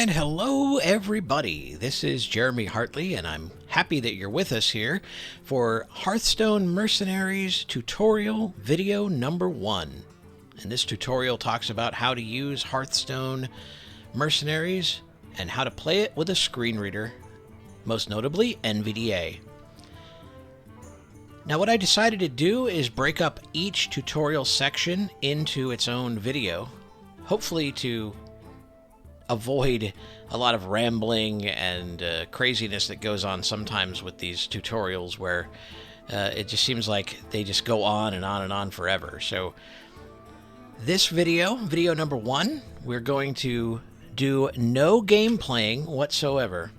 And hello everybody, this is Jeremy Hartley and I'm happy that you're with us here for Hearthstone Mercenaries tutorial video number 1. And this tutorial talks about how to use Hearthstone Mercenaries and how to play it with a screen reader, most notably NVDA. Now what I decided to do is break up each tutorial section into its own video, hopefully to avoid a lot of rambling and craziness that goes on sometimes with these tutorials where it just seems like they just go on and on and on forever. So this video number 1, we're going to do no game playing whatsoever.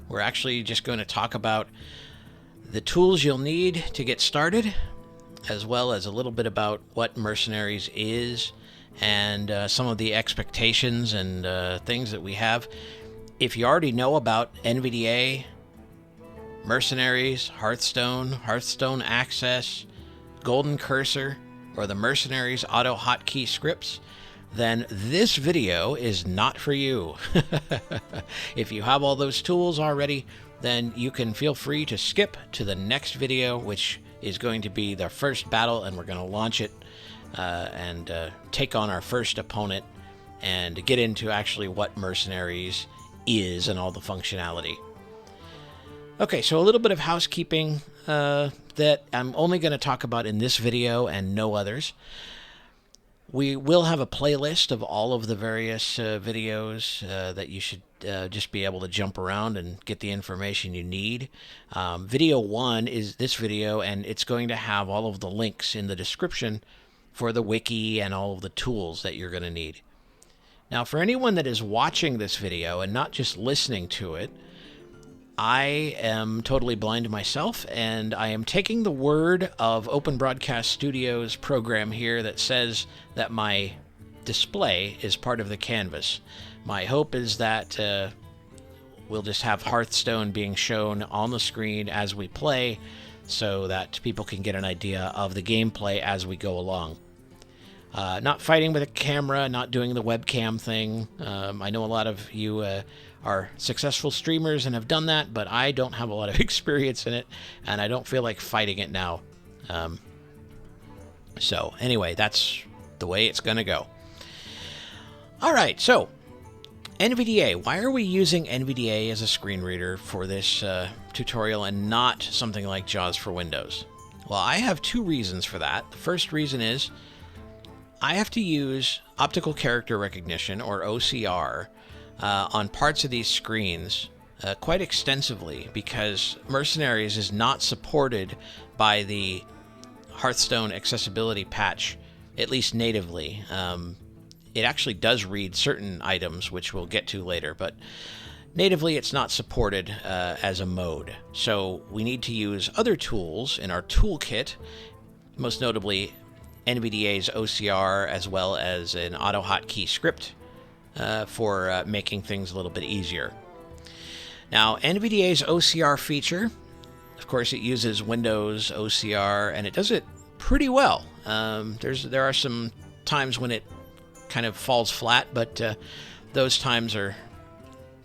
We're actually just going to talk about the tools you'll need to get started, as well as a little bit about what Mercenaries is, and some of the expectations and things that we have. If you already know about NVDA, Mercenaries, Hearthstone Access, Golden Cursor, or the Mercenaries Auto Hotkey Scripts, then this video is not for you. If you have all those tools already, then you can feel free to skip to the next video, which is going to be the first battle, and we're going to launch it and take on our first opponent and get into actually what Mercenaries is and all the functionality. Okay, so a little bit of housekeeping that I'm only going to talk about in this video and no others. We will have a playlist of all of the various videos that you should just be able to jump around and get the information you need. Video 1 is this video, and it's going to have all of the links in the description for the wiki and all of the tools that you're going to need. Now, for anyone that is watching this video and not just listening to it, I am totally blind myself, and I am taking the word of Open Broadcast Studios program here that says that my display is part of the canvas. My hope is that we'll just have Hearthstone being shown on the screen as we play, so that people can get an idea of the gameplay as we go along. Not fighting with a camera, not doing the webcam thing. I know a lot of you are successful streamers and have done that, but I don't have a lot of experience in it, and I don't feel like fighting it now. So anyway, that's the way it's going to go. All right, so NVDA. Why are we using NVDA as a screen reader for this tutorial and not something like JAWS for Windows? Well, I have 2 reasons for that. The first reason is I have to use optical character recognition, or OCR, on parts of these screens quite extensively, because Mercenaries is not supported by the Hearthstone accessibility patch, at least natively. It actually does read certain items, which we'll get to later, but natively it's not supported as a mode. So we need to use other tools in our toolkit, most notably NVDA's OCR, as well as an auto hotkey script for making things a little bit easier. Now, NVDA's OCR feature, of course, it uses Windows OCR, and it does it pretty well. There are some times when it kind of falls flat, but those times are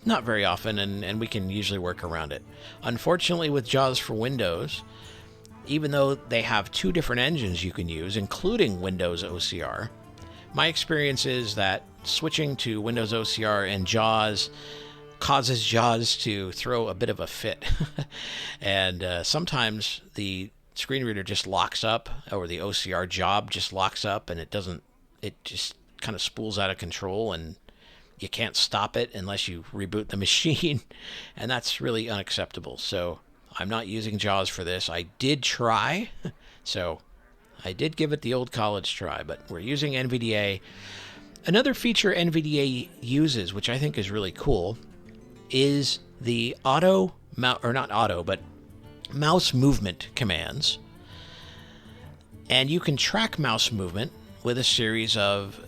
not very often, and we can usually work around it. Unfortunately, with JAWS for Windows, even though they have 2 different engines you can use, including Windows OCR, my experience is that switching to Windows OCR and JAWS causes JAWS to throw a bit of a fit. And sometimes the screen reader just locks up, or the OCR job just locks up, and it just kind of spools out of control, and you can't stop it unless you reboot the machine, and that's really unacceptable. So I'm not using JAWS for this. I did try, so I did give it the old college try, but we're using NVDA. Another feature NVDA uses, which I think is really cool, is the mouse movement commands. And you can track mouse movement with a series of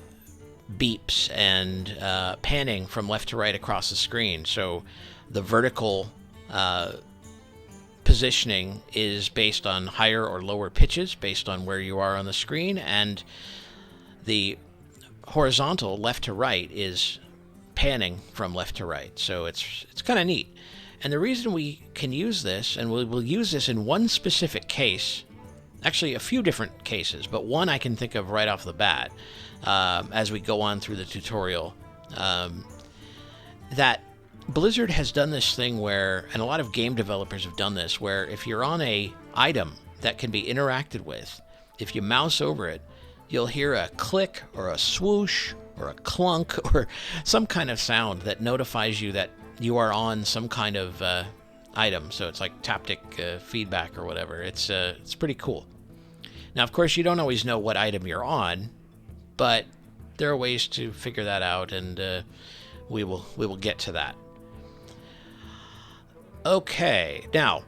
beeps and panning from left to right across the screen. So the vertical positioning is based on higher or lower pitches based on where you are on the screen, and the horizontal left to right is panning from left to right. So it's kind of neat. And the reason we can use this, and we'll use this in one specific case, actually a few different cases, but one I can think of right off the bat as we go on through the tutorial, that Blizzard has done this thing where, and a lot of game developers have done this, where if you're on a item that can be interacted with, if you mouse over it, you'll hear a click or a swoosh or a clunk or some kind of sound that notifies you that you are on some kind of item. So it's like taptic feedback or whatever. It's pretty cool. Now, of course, you don't always know what item you're on, but there are ways to figure that out, and we will get to that. Okay, now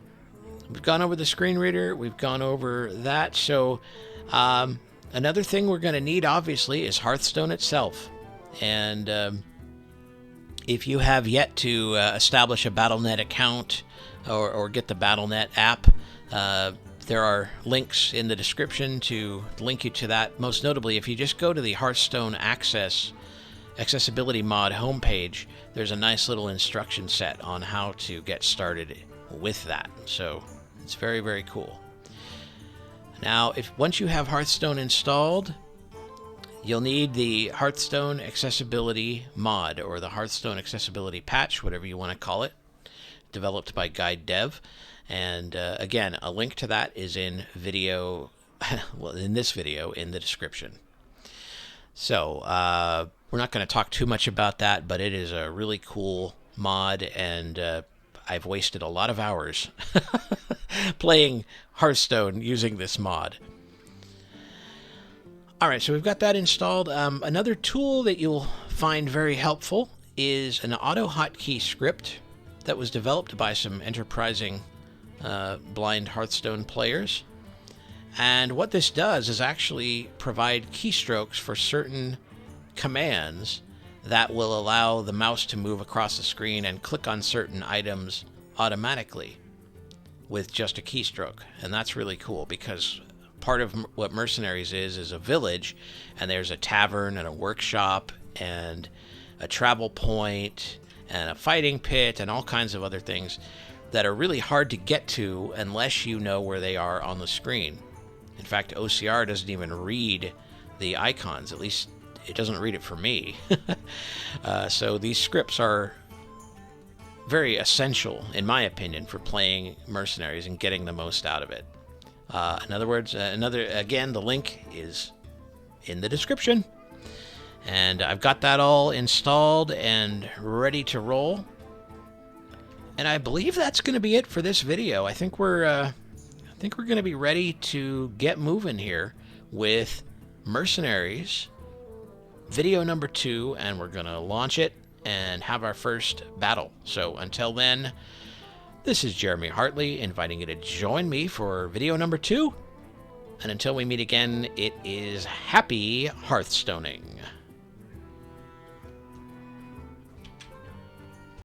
we've gone over the screen reader. We've gone over that. So another thing we're going to need, obviously, is Hearthstone itself. And if you have yet to establish a Battle.net account or get the Battle.net app, there are links in the description to link you to that. Most notably, if you just go to the Hearthstone Accessibility Mod homepage, there's a nice little instruction set on how to get started with that. So it's very, very cool. Now, once you have Hearthstone installed, you'll need the Hearthstone Accessibility Mod, or the Hearthstone Accessibility Patch, whatever you want to call it, developed by Guide Dev. And again, a link to that is in this video in the description. So we're not going to talk too much about that, but it is a really cool mod, and I've wasted a lot of hours playing Hearthstone using this mod. All right, so we've got that installed. Another tool that you'll find very helpful is an auto hotkey script that was developed by some enterprising blind Hearthstone players. And what this does is actually provide keystrokes for certain commands that will allow the mouse to move across the screen and click on certain items automatically with just a keystroke. And that's really cool, because part of what Mercenaries is a village, and there's a tavern and a workshop and a travel point and a fighting pit and all kinds of other things that are really hard to get to unless you know where they are on the screen. In fact, OCR doesn't even read the icons. At least it doesn't read it for me. So these scripts are very essential, in my opinion, for playing Mercenaries and getting the most out of it. In other words, again, the link is in the description. And I've got that all installed and ready to roll. And I believe that's going to be it for this video. I think we're going to be ready to get moving here with Mercenaries video number 2, and we're going to launch it and have our first battle. So until then, this is Jeremy Hartley inviting you to join me for video number 2. And until we meet again, it is happy Hearthstoning.